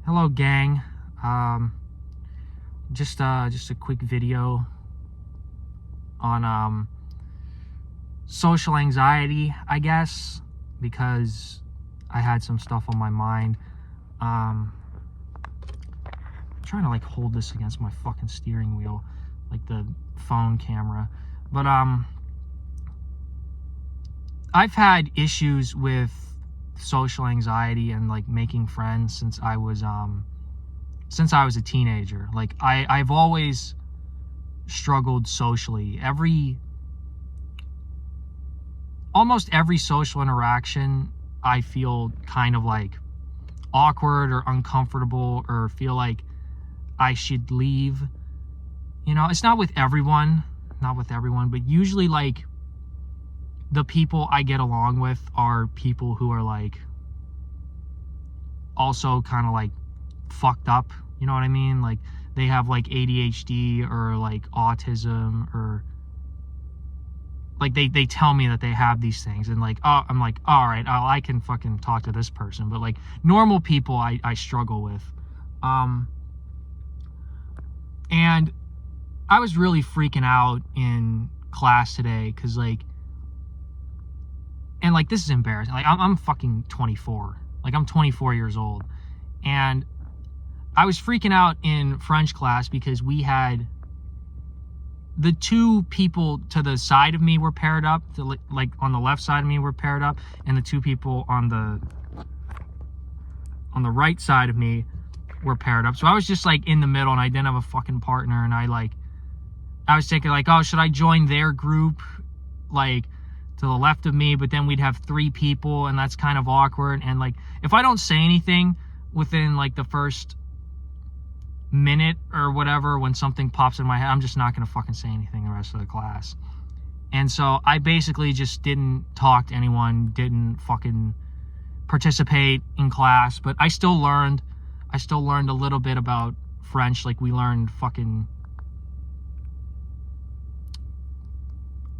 Hello, gang. Just a quick video on social anxiety, I guess, because I had some stuff on my mind. I'm trying to like hold this against my fucking steering wheel, like the phone camera. But I've had issues with social anxiety and like making friends since I was a teenager. Like I've always struggled socially. Almost every social interaction, I feel kind of like awkward or uncomfortable or feel like I should leave. You know, it's not with everyone, but usually like the people I get along with are people who are like also kind of like fucked up, you know what I mean? Like they have like ADHD or like autism, or like they tell me that they have these things, and like, oh, I'm like, all right, I can fucking talk to this person. But like normal people I struggle with. And I was really freaking out in class today because like, and like this is embarrassing, like I'm fucking 24, like I'm 24 years old, and I was freaking out in French class because we had the two people to the side of me were paired up, like on the left side of me were paired up, and the two people on the right side of me were paired up. So I was just like in the middle, and I didn't have a fucking partner, and I was thinking like, oh, should I join their group like to the left of me? But then we'd have three people, and that's kind of awkward. And like if I don't say anything within like the first minute or whatever, when something pops in my head, I'm just not gonna fucking say anything the rest of the class. And so I basically just didn't talk to anyone, didn't fucking participate in class. But I still learned a little bit about French. Like we learned fucking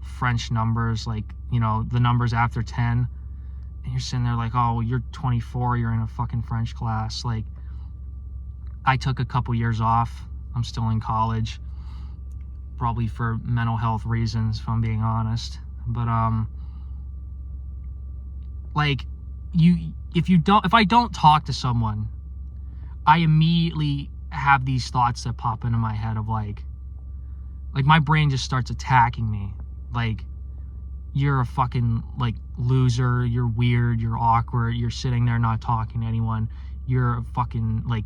French numbers, like, you know, the numbers after 10. And you're sitting there like, oh, well, you're 24, you're in a fucking French class. Like I took a couple years off. I'm still in college, probably for mental health reasons, if I'm being honest. But like if I don't talk to someone, I immediately have these thoughts that pop into my head of like my brain just starts attacking me. Like, you're a fucking like loser, you're weird, you're awkward, you're sitting there not talking to anyone, you're a fucking like,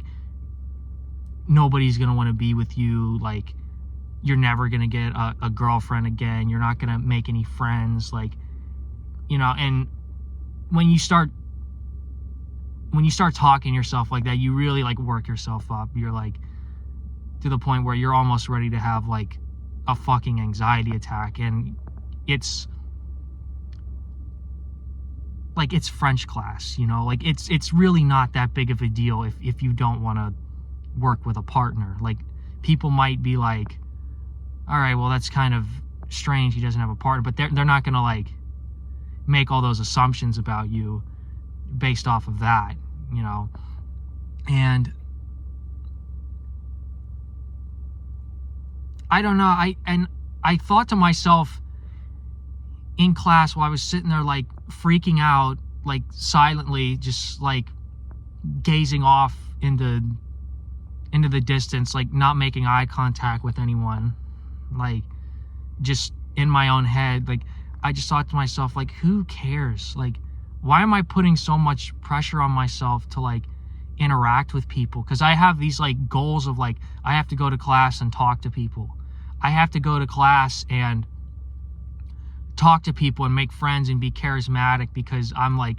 nobody's gonna want to be with you, like you're never gonna get a girlfriend again, you're not gonna make any friends, like, you know. And when you start talking to yourself like that, you really like work yourself up. You're like to the point where you're almost ready to have like a fucking anxiety attack. And it's like, it's French class, you know, like it's really not that big of a deal if you don't want to work with a partner. Like people might be like, all right, well, that's kind of strange, he doesn't have a partner, but they're not gonna like make all those assumptions about you based off of that, you know. And I don't know, I thought to myself in class while I was sitting there like freaking out, like silently just like gazing off into the distance, like not making eye contact with anyone, like just in my own head, like I just thought to myself, like, who cares? Like, why am I putting so much pressure on myself to like interact with people? Because I have these like goals of like, I have to go to class and talk to people, I have to go to class and talk to people and make friends and be charismatic, because I'm like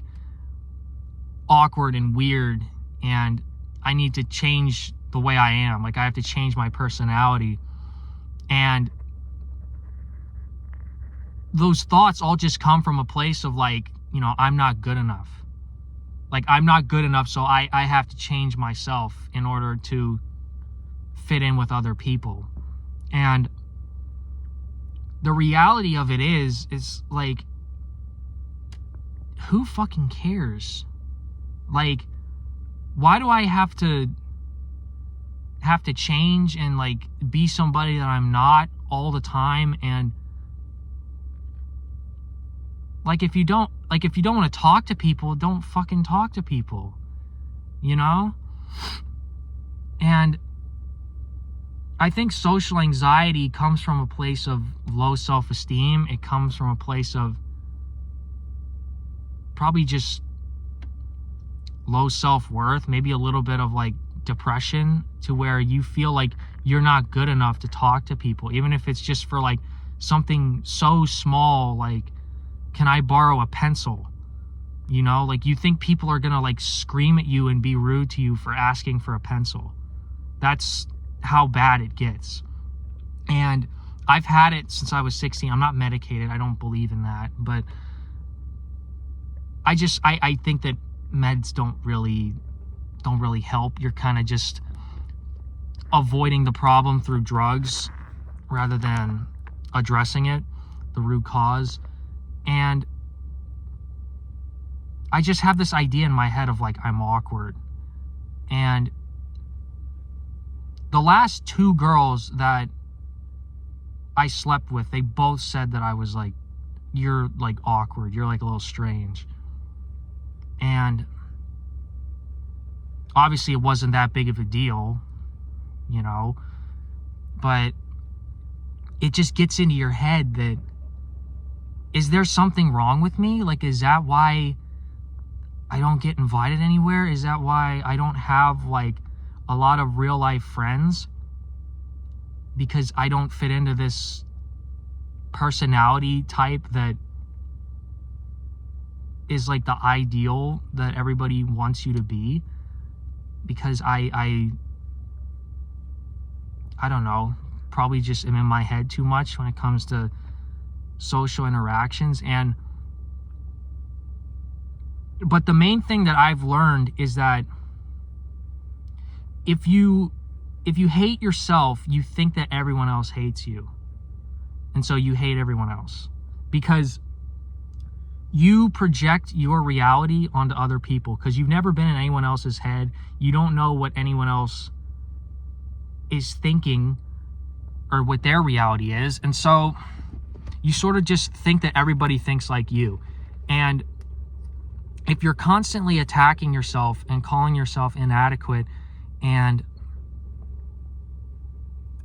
awkward and weird, and I need to change the way I am. Like I have to change my personality. And those thoughts all just come from a place of like, you know, I'm not good enough. Like I'm not good enough, so I have to change myself in order to fit in with other people. And the reality of it is like, who fucking cares? Like, why do I have to change and like be somebody that I'm not all the time? And like, if you don't want to talk to people, don't fucking talk to people, you know? And I think social anxiety comes from a place of low self-esteem. It comes from a place of probably just low self-worth, maybe a little bit of like depression, to where you feel like you're not good enough to talk to people, even if it's just for like something so small, like, can I borrow a pencil? You know, like, you think people are gonna like scream at you and be rude to you for asking for a pencil. That's how bad it gets. And I've had it since I was 16. I'm not medicated. I don't believe in that. But I think that meds don't really help. You're kind of just avoiding the problem through drugs rather than addressing it, the root cause. And I just have this idea in my head of like, I'm awkward. And the last 2 girls that I slept with, they both said that I was like, you're like awkward, you're like a little strange. And obviously it wasn't that big of a deal, you know, but it just gets into your head that, is there something wrong with me? Like, is that why I don't get invited anywhere? Is that why I don't have like a lot of real life friends? Because I don't fit into this personality type that is like the ideal that everybody wants you to be? Because I don't know, probably just am in my head too much when it comes to social interactions. But the main thing that I've learned is that if you hate yourself, you think that everyone else hates you. And so you hate everyone else, because you project your reality onto other people, because you've never been in anyone else's head. You don't know what anyone else is thinking or what their reality is. And so you sort of just think that everybody thinks like you. And if you're constantly attacking yourself and calling yourself inadequate and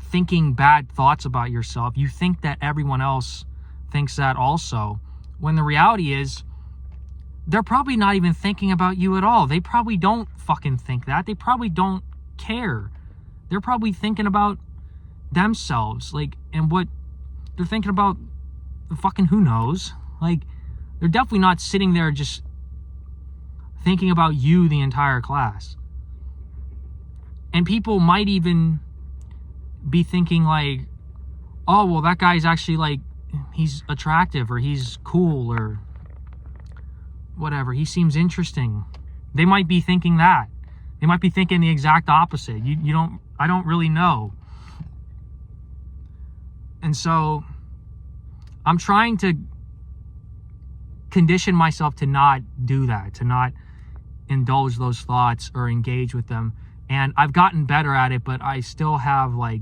thinking bad thoughts about yourself, you think that everyone else thinks that also, when the reality is they're probably not even thinking about you at all. They probably don't fucking think that. They probably don't care. They're probably thinking about themselves, like, and what they're thinking about, the fucking who knows. Like, they're definitely not sitting there just thinking about you the entire class. And people might even be thinking like, oh, well, that guy's actually like, he's attractive, or he's cool, or whatever, he seems interesting. They might be thinking that. They might be thinking the exact opposite. I don't really know. And so I'm trying to condition myself to not do that, to not indulge those thoughts or engage with them. And I've gotten better at it, but I still have like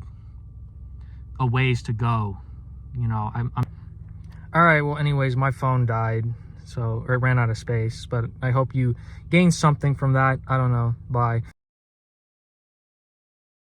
a ways to go. You know, I'm all right. Well, anyways, my phone died, so, or it ran out of space, but I hope you gained something from that. I don't know. Bye.